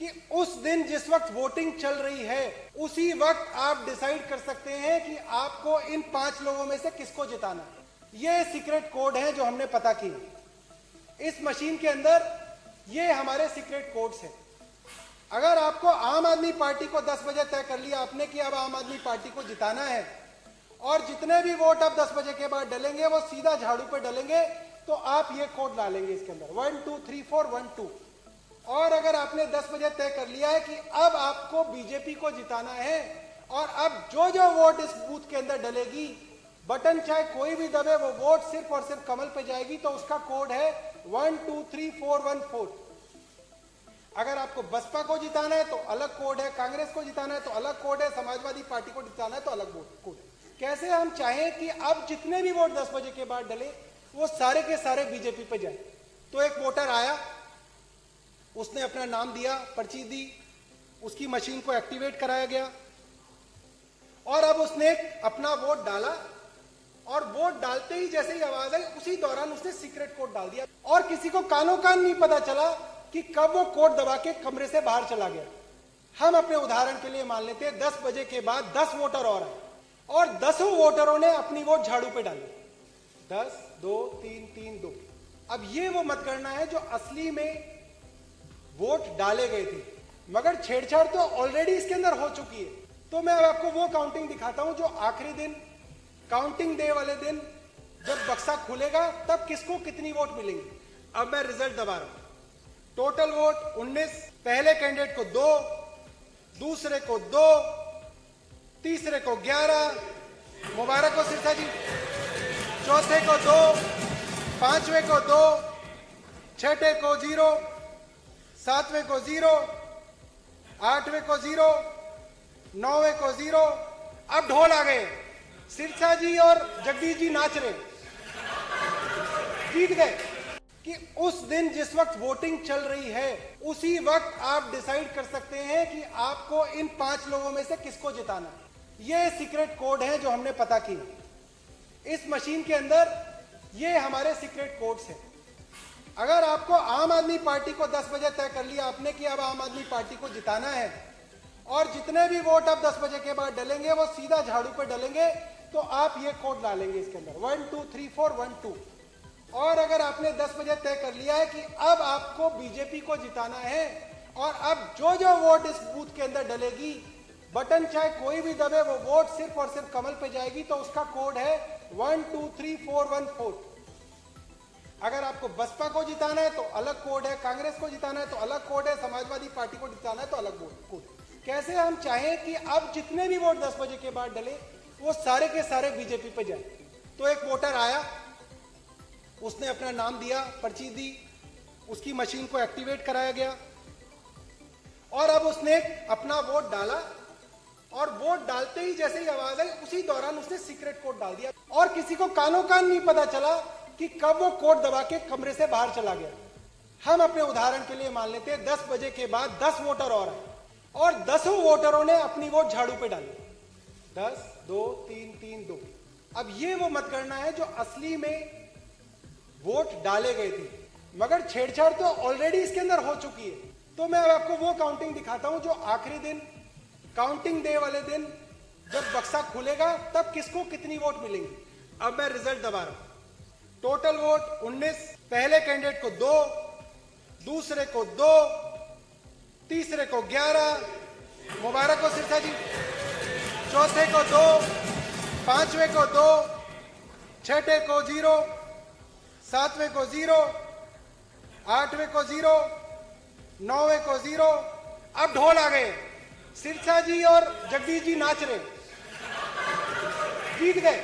कि उस दिन जिस वक्त वोटिंग चल रही है उसी वक्त आप डिसाइड कर सकते हैं कि आपको इन 5 लोगों में से किसको जिताना है। ये सीक्रेट कोड है जो हमने पता किए। इस मशीन के अंदर ये हमारे सीक्रेट कोड्स हैं। अगर आपको आम आदमी पार्टी को 10 बजे तय कर लिया आपने कि अब आम आदमी पार्टी को जिताना है और जितने भी वोट अब 10 बजे के बाद डलेंगे वो सीधा झाड़ू पे डलेंगे, तो आप ये कोड डालेंगे इसके अंदर 1 2 3 4 1 2। और अगर आपने 10 बजे तय कर लिया है कि अब आपको बीजेपी को जिताना है और अब जो जो वोट इस बूथ के अंदर डलेगी, बटन चाहे कोई भी दबे, वो वोट सिर्फ और सिर्फ कमल पे जाएगी, तो उसका कोड है 1 2 3 4 1 4। अगर आपको बसपा को जिताना है तो अलग कोड है, कांग्रेस को जिताना है तो अलग कोड है, समाजवादी पार्टी को जिताना है तो अलग कोड है। कैसे हम चाहें कि अब जितने भी वोट 10 बजे के बाद डले वो सारे के सारे बीजेपी पे जाए। तो एक वोटर आया, उसने अपना नाम दिया, पर्ची दी, उसकी मशीन को एक्टिवेट कराया गया और अब उसने अपना वोट डाला और वोट डालते ही जैसे ही आवाज आई उसी दौरान उसने सीक्रेट कोड डाल दिया और किसी को कानों कान नहीं पता चला कि कब वो कोड दबा के कमरे से बाहर चला गया। हम अपने उदाहरण के लिए मान लेते हैं 10 बजे के बाद 10 वोटर और आए और 10 वोटरों ने अपनी वोट झाड़ू पे डाली। 10 2 3 3 2। अब ये वो मतगणना है जो असली में वोट डाले गए थे, मगर छेड़छाड़ तो ऑलरेडी इसके अंदर हो चुकी है। तो मैं अब आपको वो काउंटिंग दिखाता हूं जो आखिरी दिन, काउंटिंग डे वाले दिन जब बक्सा खुलेगा तब किसको कितनी वोट मिलेंगी। अब मैं रिजल्ट दबा रहा हूं। टोटल वोट 19, पहले कैंडिडेट को 2, दूसरे को 2, तीसरे को 11, मुबारक हो सिरसा जी, चौथे को 2, पांचवें को 2, छठे को 0, सातवें को 0, आठवें को 0, नौवें को 0। अब ढोल आ गए, सिरसा जी और जगदीश जी नाच रहे, जीत गए। कि उस दिन जिस वक्त वोटिंग चल रही है उसी वक्त आप डिसाइड कर सकते हैं कि आपको इन 5 लोगों में से किसको जिताना है। ये सीक्रेट कोड है जो हमने पता किए। इस मशीन के अंदर ये हमारे सीक्रेट कोड्स हैं। अगर आपको आम आदमी पार्टी को 10 बजे तय कर लिया आपने कि अब आम आदमी पार्टी को जिताना है और जितने भी वोट अब 10 बजे के बाद डलेंगे वो सीधा झाड़ू पे डलेंगे, तो आप ये कोड डालेंगे इसके अंदर 1 2 3 4 1 2। और अगर आपने 10 बजे तय कर लिया है कि अब आपको बीजेपी को जिताना है और अब जो जो वोट इस बूथ के अंदर डलेगी, बटन चाहे कोई भी दबे, वो वोट सिर्फ और सिर्फ कमल पे जाएगी, तो उसका कोड है 1 2 3 4 1 4। अगर आपको बसपा को जिताना है तो अलग कोड है, कांग्रेस को जिताना है तो अलग कोड है, समाजवादी पार्टी को जिताना है तो अलग कोड है। कैसे हम चाहें कि अब जितने भी वोट 10 बजे के बाद डले वो सारे के सारे बीजेपी पे जाए। तो एक वोटर आया, उसने अपना नाम दिया, पर्ची दी, उसकी मशीन को एक्टिवेट कराया गया और अब उसने अपना वोट डाला और वोट डालते ही जैसे ही आवाज आई उसी दौरान उसने सीक्रेट कोड डाल दिया और किसी को कानों कान नहीं पता चला कि कब वो कोड दबा के कमरे से बाहर चला गया। हम अपने उदाहरण के लिए मान लेते हैं 10 बजे के बाद 10 वोटर और आए और 10 वोटरों ने अपनी वोट झाड़ू पे डाली। 10 2 3 3 2। अब ये वो मतगणना है जो असली में वोट डाले गए थे, मगर छेड़छाड़ तो ऑलरेडी इसके अंदर हो चुकी है। तो मैं अब आपको वो काउंटिंग दिखाता हूं जो आखिरी दिन, काउंटिंग डे वाले दिन जब बक्सा खुलेगा तब किसको कितनी वोट मिलेंगी। अब मैं रिजल्ट दबा रहा हूं। टोटल वोट 19, पहले कैंडिडेट को 2, दूसरे को 2, तीसरे को 11, मुबारक हो सिरसा जी, चौथे को 2, पांचवें को 2, छठे को 0, सातवें को 0, आठवें को 0, नौवें को 0। अब ढोल आ गए, सिरसा जी और जगदीश जी नाच रहे, जीत गए।